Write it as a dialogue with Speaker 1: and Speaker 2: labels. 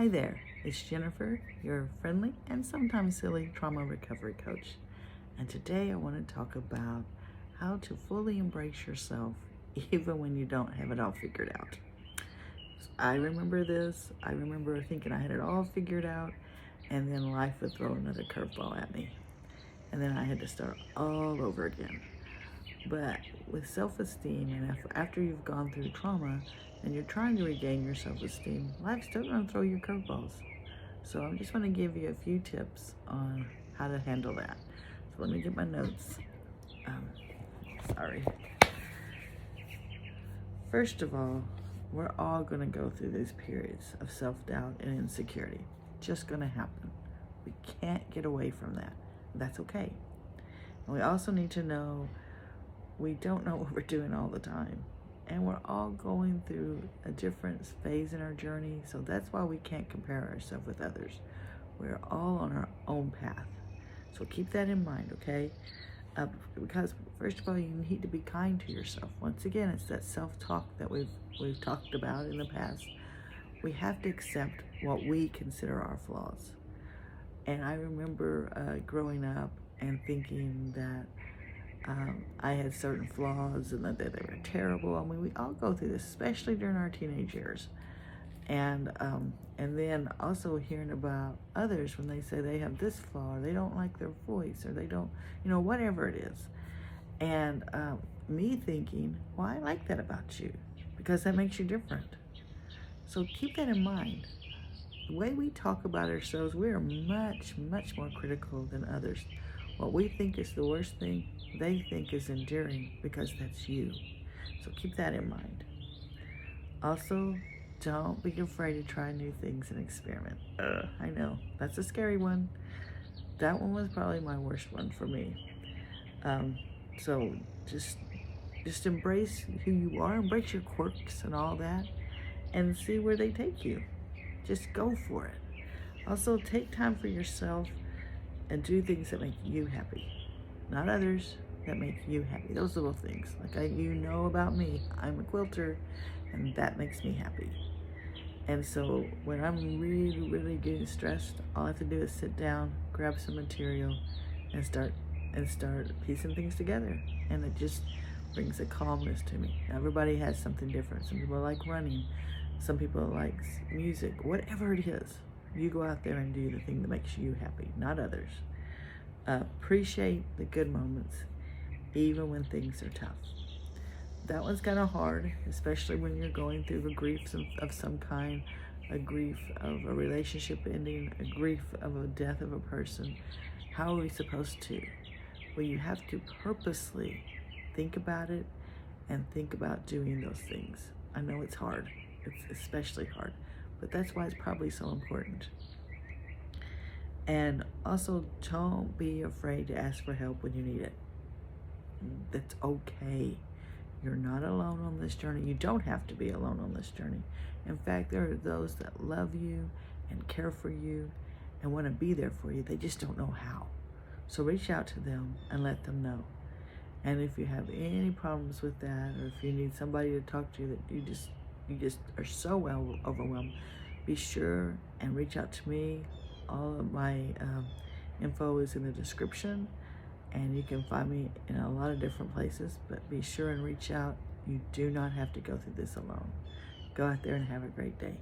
Speaker 1: Hi there, it's Jennifer, your friendly and sometimes silly trauma recovery coach. And today I want to talk about how to fully embrace yourself even when you don't have it all figured out. I remember this. I remember thinking I had it all figured out, and then life would throw another curveball at me. And then I had to start all over again. But with self-esteem, and after you've gone through trauma and you're trying to regain your self-esteem, life's still going to throw you curveballs. So I just want to give you a few tips on how to handle that. So let me get my notes. Sorry. First of all, we're all going to go through these periods of self-doubt and insecurity. Just going to happen. We can't get away from that. That's okay. And we also need to know we don't know what we're doing all the time. And we're all going through a different phase in our journey. So that's why we can't compare ourselves with others. We're all on our own path. So keep that in mind, okay? Because first of all, you need to be kind to yourself. Once again, it's that self-talk that we've talked about in the past. We have to accept what we consider our flaws. And I remember growing up and thinking that I had certain flaws and that they were terrible. I mean, we all go through this, especially during our teenage years. And then also hearing about others when they say they have this flaw, or they don't like their voice, or they don't, whatever it is. And me thinking, well, I like that about you because that makes you different. So keep that in mind. The way we talk about ourselves, we are much, much more critical than others. What we think is the worst thing, they think is endearing because that's you. So keep that in mind. Also, don't be afraid to try new things and experiment. I know, that's a scary one. That one was probably my worst one for me. So just embrace who you are, embrace your quirks and all that, and see where they take you. Just go for it. Also, take time for yourself and do things that make you happy, not others, that make you happy. Those little things. You know about me, I'm a quilter, and that makes me happy. And so when I'm really, really getting stressed, all I have to do is sit down, grab some material, and start piecing things together. And it just brings a calmness to me. Everybody has something different. Some people like running. Some people like music. Whatever it is, you go out there and do the thing that makes you happy, not others. Appreciate the good moments, even when things are tough. That one's kind of hard, especially when you're going through a grief of some kind, a grief of a relationship ending, a grief of a death of a person. How are we supposed to? Well, you have to purposely think about it and think about doing those things. I know it's hard. It's especially hard, but that's why it's probably so important. And also, don't be afraid to ask for help when you need it. That's okay. You're not alone on this journey. You don't have to be alone on this journey. In fact, there are those that love you and care for you and want to be there for you. They just don't know how. So reach out to them and let them know. And if you have any problems with that, or if you need somebody to talk to that you just are so well overwhelmed, be sure and reach out to me. All of my info is in the description, and you can find me in a lot of different places, but be sure and reach out. You do not have to go through this alone. Go out there and have a great day.